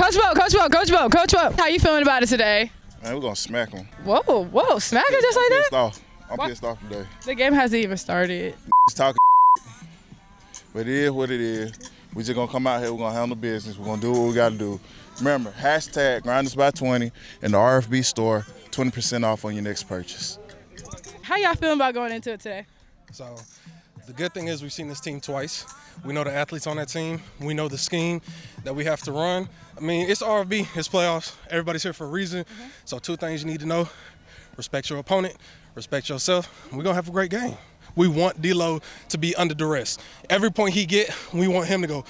Coach Bo. How you feeling about it today? Man, we're going to smack them. Whoa, smack him just like that? I'm pissed off today. The game hasn't even started. It's talking but it is what it is. We just going to come out here, we're going to handle business, we're going to do what we got to do. Remember, hashtag Grinderz by 20 in the RFB store, 20% off on your next purchase. How y'all feeling about going into it today? So the good thing is we've seen this team twice. We know the athletes on that team. We know the scheme that we have to run. I mean, it's RFB, it's playoffs. Everybody's here for a reason. So 2 things you need to know. Respect your opponent, respect yourself. We're going to have a great game. We want Dlo to be under duress. Every point he get, we want him to go,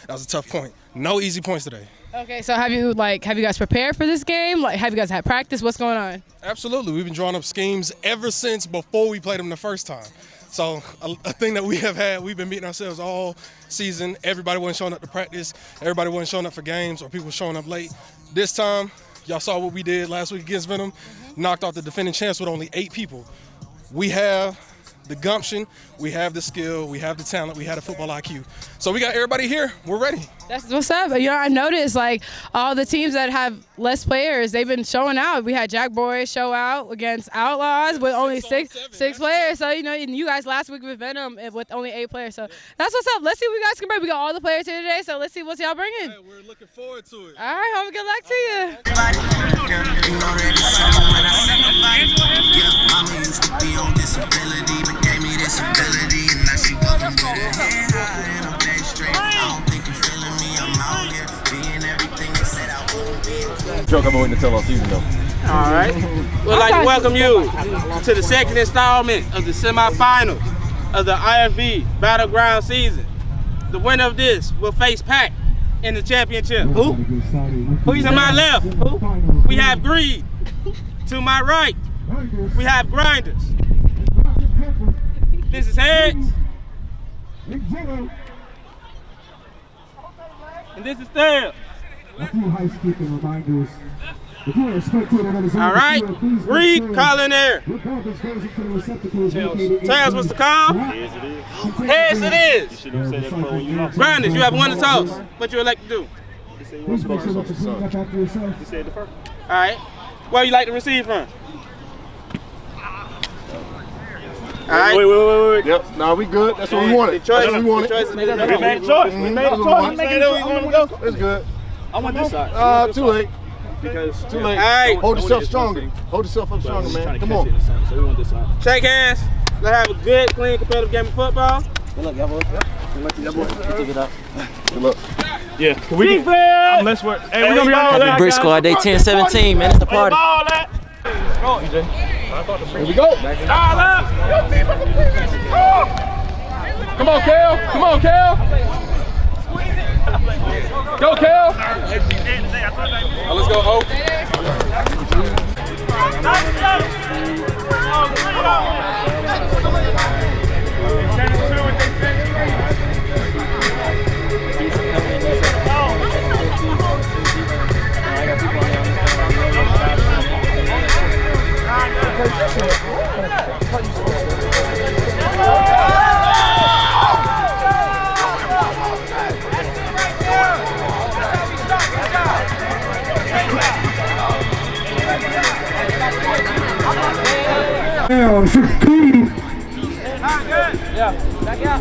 that was a tough point. No easy points today. Okay, so have you guys prepared for this game? Like, have you guys had practice? What's going on? Absolutely. We've been drawing up schemes ever since before we played them the first time. So a thing that we have had, we've been beating ourselves all season. Everybody wasn't showing up to practice. Everybody wasn't showing up for games, or people showing up late. This time, y'all saw what we did last week against Venom. Knocked off the defending champs with only 8 people. We have the gumption, we have the skill, we have the talent, we have the football IQ. So we got everybody here. We're ready. That's what's up. You know, I noticed like all the teams that have less players, they've been showing out. We had Jack Boys show out against Outlaws with only six players. So, you know, and you guys last week with Venom with only 8 players. So that's what's up. Let's see what you guys can bring. We got all the players here today, so let's see what y'all bringing. Hey, we're looking forward to it. All right, homie, good luck to you. Mama used to be on disability, but gave me this ability, and now she walking with her head high and her back straight. I don't think you're feeling me, I'm out here being everything they said I wouldn't be. Joke, I've been waiting to tell all season though. All right. We'd like to welcome you to the second installment of the semifinals of the RFB Battleground season. The winner of this will face Pac in the championship. Who? To my left, we have Greed. To my right, we have Grinderz. This is Heads. And this is Tails. A few housekeeping reminders. If you're a spectator that is all right, Reed, call in there. Tails, what's the call? Heads it is. Grinderz, you have won the toss. What you would like to do? Please make sure that you clean up after yourself. All right. Where you like to receive from? All right. Wait. Yep. Nah, we good. That's what we wanted. That's what we wanted. We made a choice. We made a choice. That's good. I want this side. Too late. Because Too late. All right. Hold yourself stronger. Hold yourself up stronger, man. Come on. So we want this side. Shake hands. Let's have a good, clean, competitive game of football. Good luck, y'all boys. Good luck. Yeah. Can we unless we're hey, we're gonna be all that. Brick Squad, they 10-17, man. It's the party. Here we go. Come on, Kel. Come on, Kel. Go, Kel. Let's go, Hope.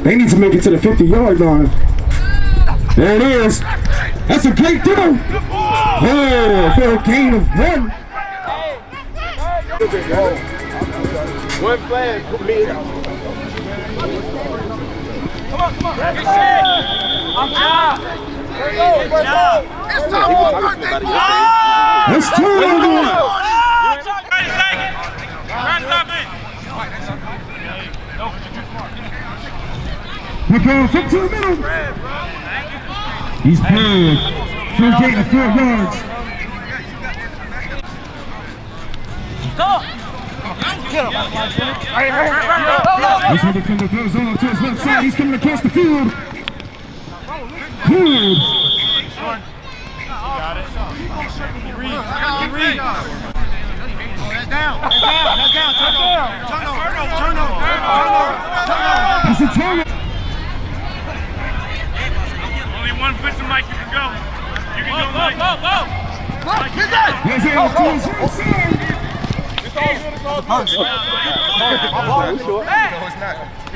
They need to make it to the 50-yard line. There it is. That's a great throw. Oh, for a gain of 1. One flag. Come on. Good job. Let's turn. He goes up to the middle. He's cleared. For a gain of 4 yards. This one defender throws on to his left side. He's coming across the field. Cleared. Got it. Reed. That's down. That's a turnover. Only one person, Mike, you can go. You can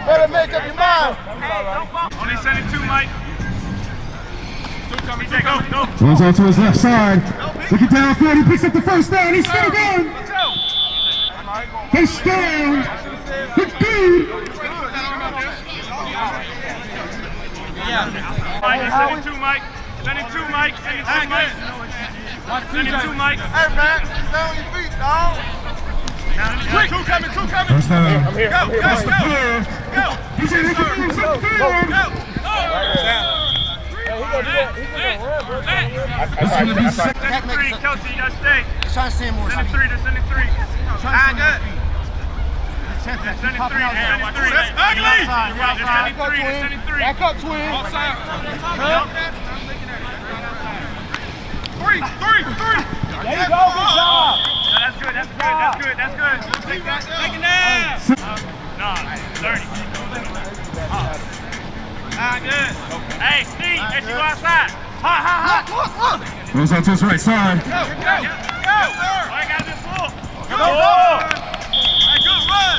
Better make up your mind. Only 72, Mike. Go. Goes on to his left side. Looking downfield, he picks up the first down. He's still going. First down. It's good. Mike, 72, Mike. 72, Mike. 72, Mike. 72, Mike. Hey, man, stay on your feet, dog. Two coming. First down. Go. He's in the field. Kelsey, you gotta stay. Trying to see more. 73. Good. 73. That's ugly. 73. Back up, twin. Three. There you go, good job. That's good. Take that. Take it down. 30. Good. Hey, Steve, as you go outside. Hot. Look. Goes on to his right side. Go. I got this full. Go. Hey, good run.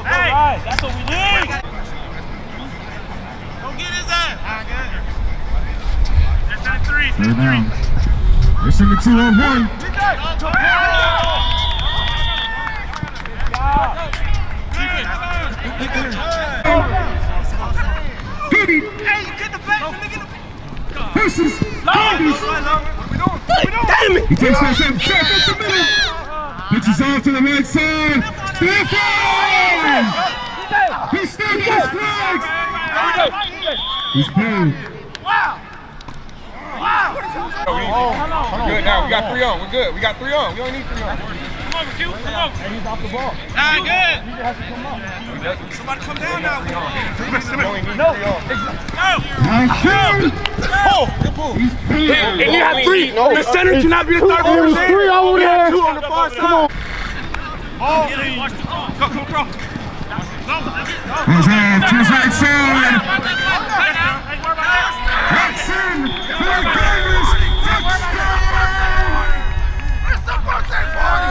Hey, that's what we need. Go get his ass. That's 73. Third down. They're sending 2 on 1. Goody. Hey, you get the back. Versus Grinderz. Damn it! He takes that shot up the middle. Pitches off to the right side. Stand flag! He's still got flags. He's paid. Good now. We got 3 on. We're good. We got 3 on. We only need 3 on. Come on, Q. Come on. And he's off the ball. Good. He has to come up. Somebody come down now. We only need 3 on. Nice kill. He's paid. And you have 3. The center cannot be the third person. 3 over there. 2 on the far side. Come on. Goes on to his right side. That's in for Grinderz. It's the birthday party.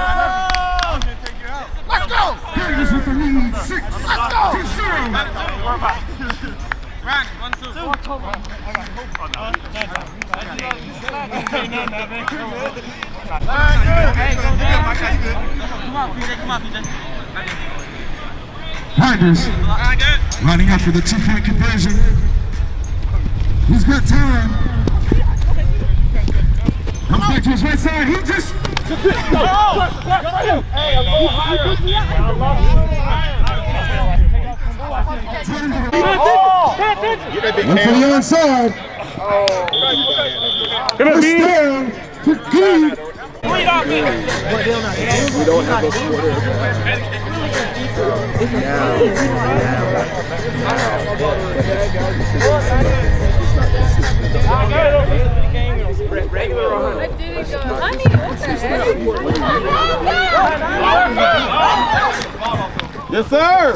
Let's go. Grinderz with the lead. 6. Let's go. 2-0. Randy, 1, 2. Grinderz lining up for the 2-point conversion. He's got time. Comes back to his right side. He just. One for the onside. First down for Good. We don't have a quarter. Yes, sir.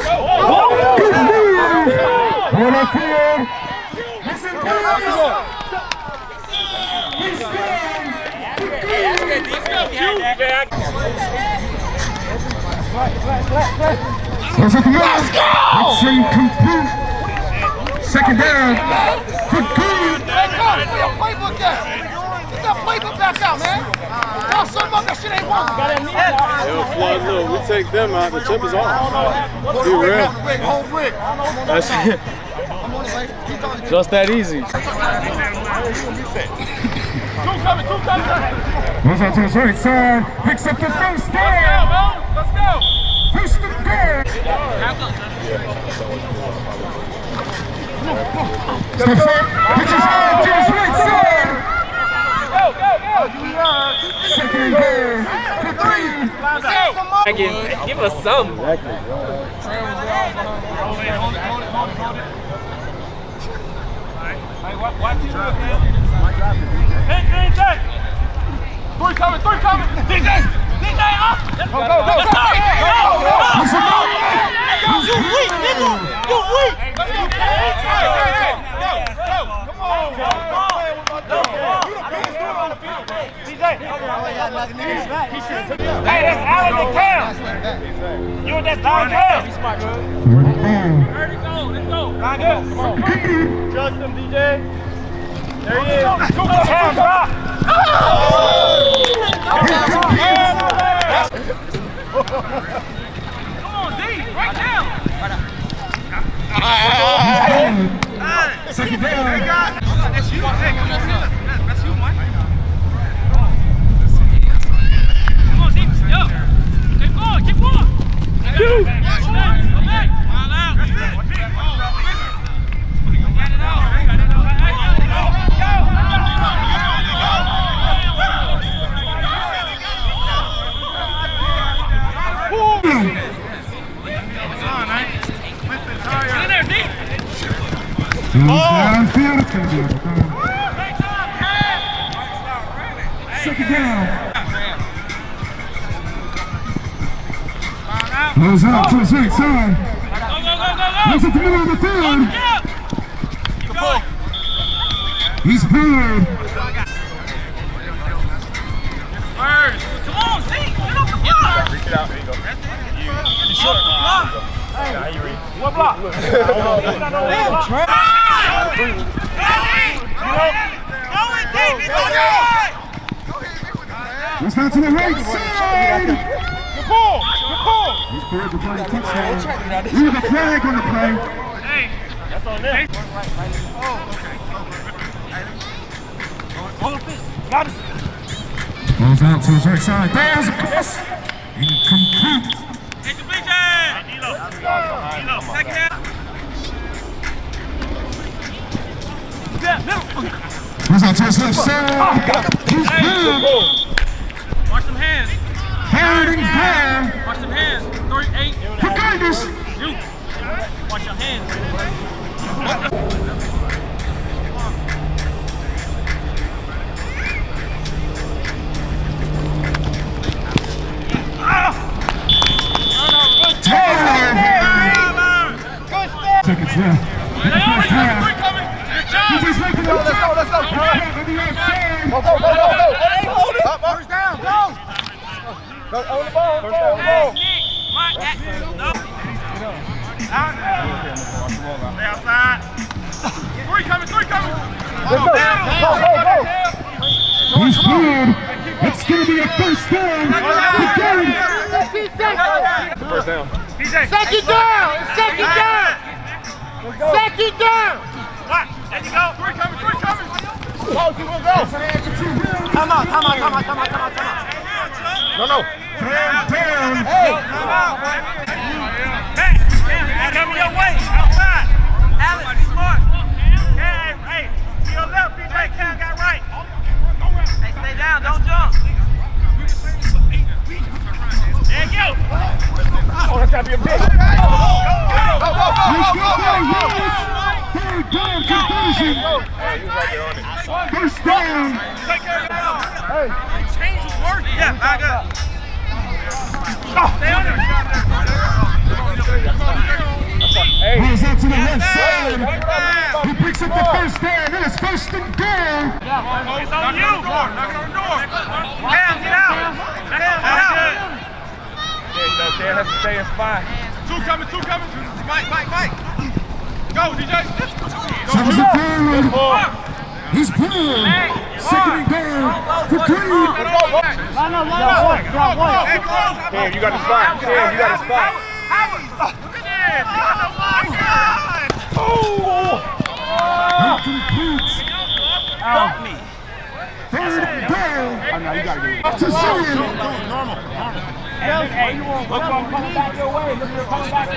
On the field. Listen, he's down. Goes at the middle. It's incomplete. Second down for Good. Hey, coach, where your playbook at? Get that playbook back out, man. Y'all son up, that shit ain't working. Look, we take them out. The chip is off. Be real. That's it. Just that easy. Goes out to his right side. Picks up the first down. Let's go. First and goal. Steps up. Pitches off to his right side. Second and goal for 3. Give us some. Watch you look, man. Hey, DJ! 3 coming! DJ, up! Go! You weak, nigga! You weak! Let's go! Hey, go! Come on! Hey, that's Allen the Cam. You and that Don Cam. Let's go. Line good. Come on. Trust him, DJ. There he is. Come on, Z. Right now. Second down. That's you. That's you, Mike. Come on, Z. Yo. Keep going. Go back. All out. That's it. Get it out. Downfield, it's going to be able to go. Second down. Goes out to his right side. Looks at the middle of the field. He's cleared. Come on, Z. Get off the block. Reach it out. There you go. Short block. Now you read. One block. Let's down to the right side. Good ball. He's cleared to play a touchdown. Leave a flag on the play. Hey, that's on there. Got it. Goes out to his right side. There's a pass. Incomplete. Take the BJ. Dlo. Second down. Goes out to his left side. He's cleared. Watch them hands. Third and 10. Watch them hands. 38. For Grinderz. You. Watch your hands. Seconds left. First half. He's making it. Let's go. Go. First down, go. On the ball. Stay outside. Three coming. Go. He's cleared. It's going to be a first down. First down. Second down. Watch. There you go. Three coming. Go. Time out. No. Third down. Hey. Hey, coming your way. Outside. Alex, smart. Hey. To your left, BJ. Cam got right. Hey, stay down. Don't jump. There you go. Oh, that's got to be a big. Let's go. Third down conversion. Hey, he was right there on it. First down. Take care of it now. Hey. Change was working. Yeah, back up. Stay on there. Goes out to the left side. He picks up the first down. It is first and goal. It's on you. Knock it on the door. Cam, get out. Dan has to stay in spot. Two coming. Mike. Go, DJ. Seconds and forward. He's cleared. Second and goal for Green. Line up. Cam, you got the spot. Look at that. Incomplete. Third and goal. To Zion. Hey, look coming back your way.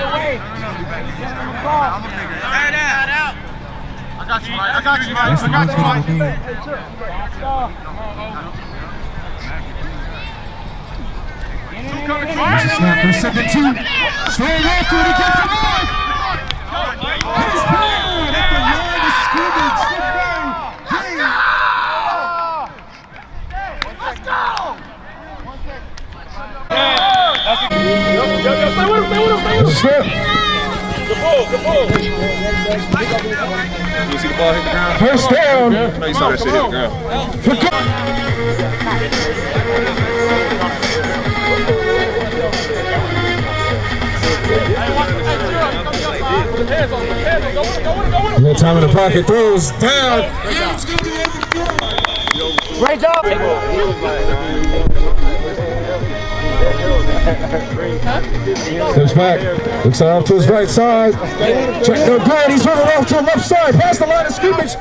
Hey, out. I got you, Mike. Snapper 17. Straight after it, he gets it off. He's cleared at the line of scrimmage. Let's go. Stay with him. Snap. Good pull. You see the ball hit the ground? First down. No, you saw that shit hit the ground. No time in the pocket, throws down. Great job. Steps back, looks off to his right side. Check no good, he's running off to the left side, past the line of scrimmage.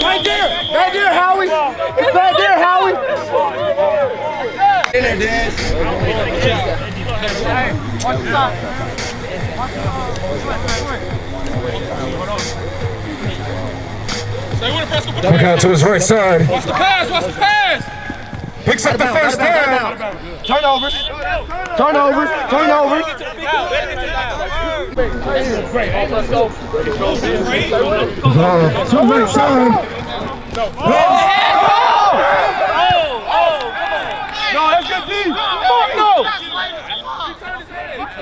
Right there, Howie. It's right there, Howie. In there, Dan. Watch the side. Back out to his right side. Watch the pass, watch the pass. Picks up the first down. Turnovers. To the right side. No, that's good D. No.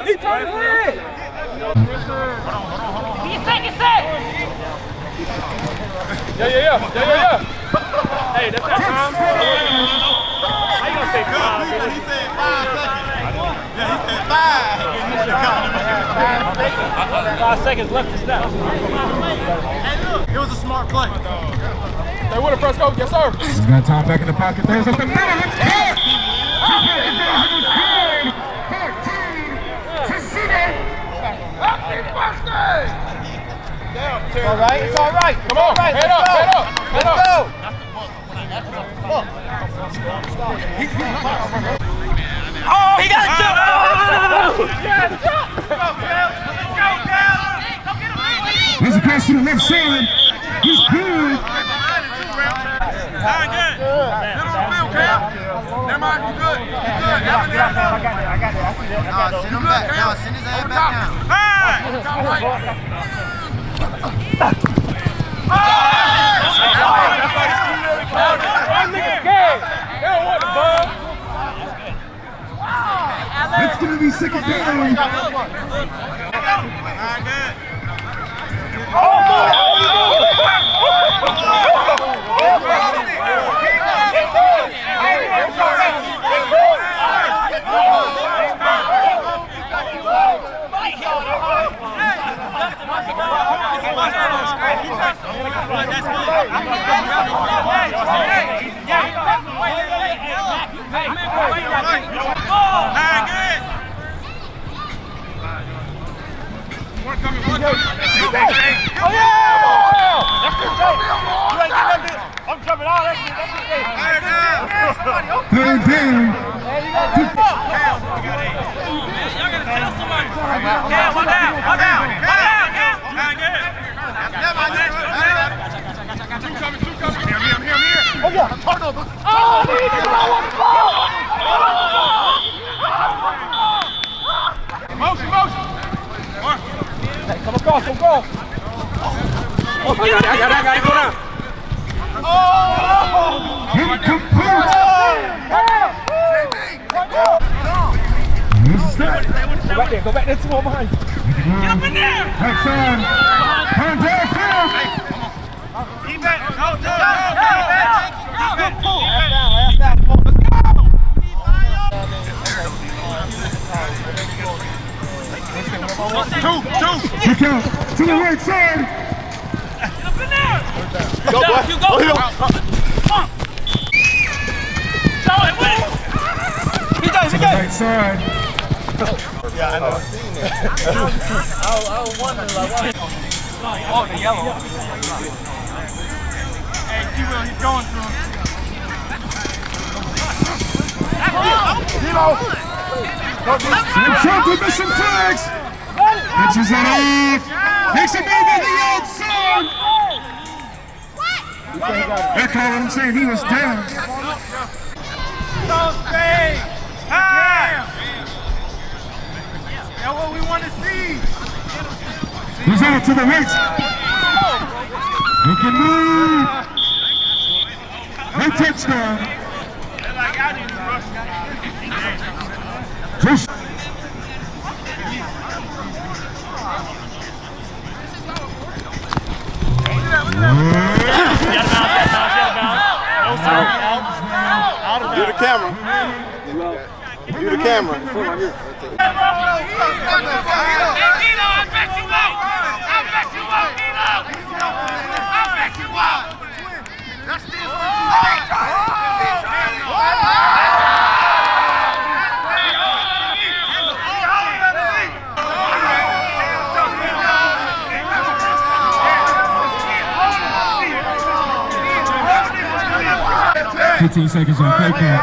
He turned his head. He's taking set. Yeah. Hey, that's that time. How you gonna say 5? He said 5 seconds. Yeah, he said 5. 5 seconds left to snap. Hey, look, it was a smart play. Hey, what a press coach, yes sir. He's got time back in the pocket. There's up the middle. It's good. 14-0. It's all right. Come on, head up. Let's go. Oh, he got it! There's a pass to the left side. He's good. Good. Middle of the field, Cam. Never mind, you good. I got it. Send him back. Now send his ass back down. That's going to be second down. I'm coming out. That's Third down. Y'all gotta tell somebody. Cam, one down. Two coming. Here. Oh, yeah. Turnover. Oh, Motion. hey, come across. I got it. Go down. Go back there. 2 more behind you. Get up in there. That's on. Turn down field. Keep it. Go. Let's go. Two. Look out to the right side. Get up in there. Go, boy. You go. Show it, wait. To the right side. Yeah, I know. I was wondering, like, why? Oh, the yellow. Hey, T-Will, he's going through him. Trump with mission flags. Pitches it off. Makes a move on the outside. That's all I'm saying. He was down. Don't stay. That's what we want to see. He's out to the right. He can move. No touchdown. camera. You the camera. $15 seconds on play clock.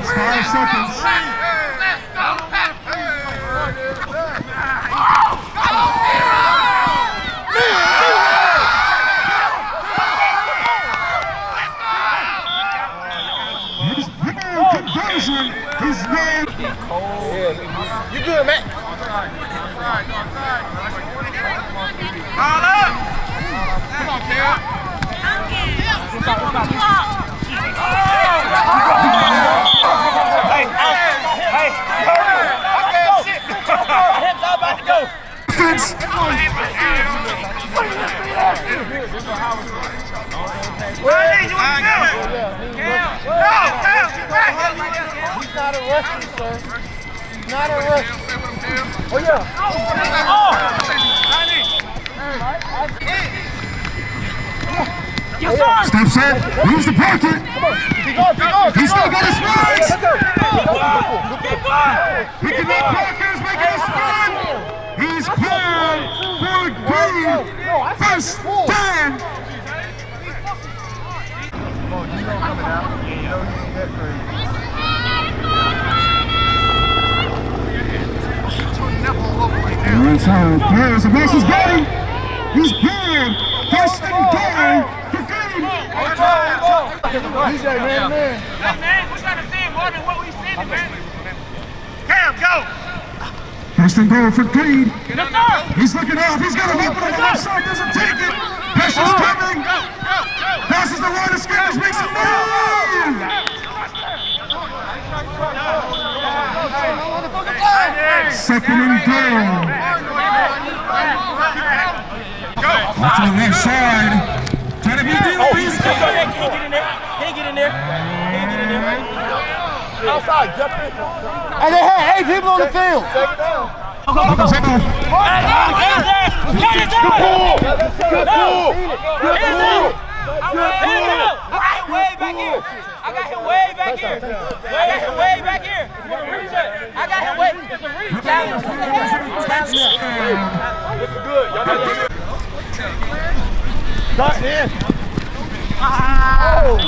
5 seconds. Conversion is made. You good, man? All up! Come on, Kara. Hey, shit. Heads all about to go. Where are you? He's not a rusher, sir. He's not a rusher. Oh, yeah. Step set. Leaves the pocket. He's still got his legs. He cannot Parker's making a spin. He's cleared for a game. First down. Right side, there's the ball is going. He's cleared. First and goal for Green. DJ, man. Hey, man, we got to see more than what we see, man. Cam, go. First and goal for Green. Yes, sir. He's looking off. He's got a open on the left side. Doesn't take it. Pressure's coming. Passes the line of scrimmage. Makes a move. Second and goal. Off to the left side. Trying to be deep. Can't get in there. Can't get in there. Can't get in there. Outside, jump in. And they had 8 people on the field. Good pull. Good pull. Way back here. I got him way back here. Way back here. I got him way. It's a reach. This is good. Y'all got this. Stop in. Oh.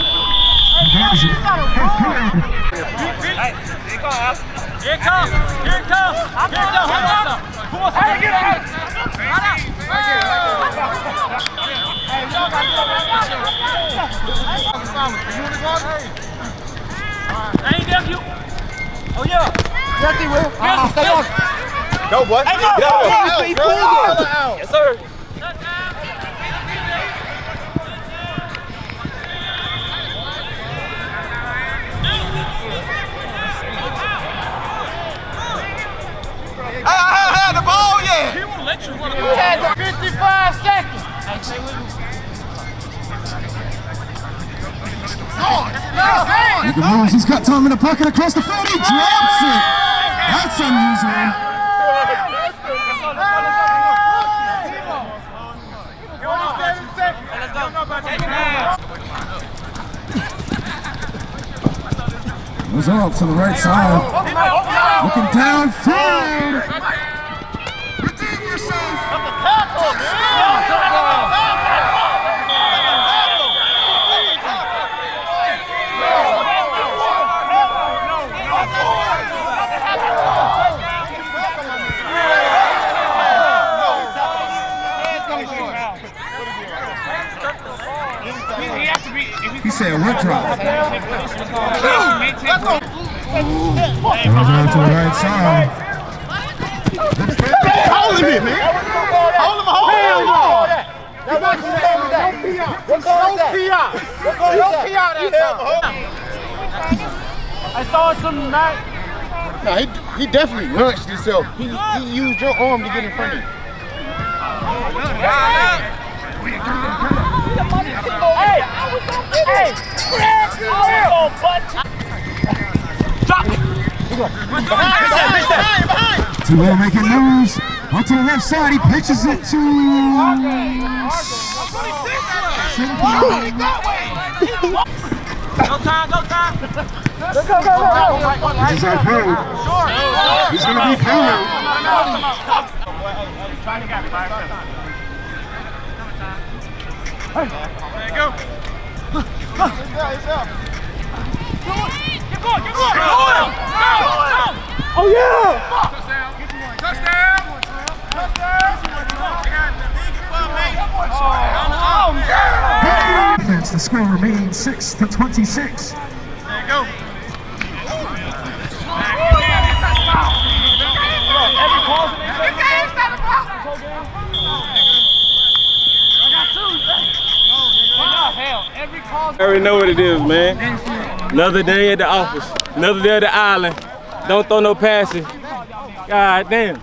Here it comes. Here it comes. Hold on. Who wants to get out? I ain't there, you. Oh, yeah. Yes, he will. Stay on. Go, boy. Hey, go. He pulled it. Yes, sir. I had the ball, yeah. He won't let you run You had the 55 seconds. Look at Rose. He's got time in the pocket across the field. He drops it. That's unusual. Goes off to the right side. Looking downfield. Redeem yourself. He said, what drop? Goes out to the right side. Hold him, man. Hold him. I saw it some night. No, he definitely launched himself. He used your arm to get in front of you. T-Will making moves. Onto the left side, he pitches it to... Go time, go time. This is our code. He's going to be covered. There you go. Keep going, keep going. Go! Oh, yeah! Touchdown! Defense, the score remains 6-26. There you go. Every call's in I already know what it is, man. Another day at the office, another day at the island. Don't throw no passes. God damn.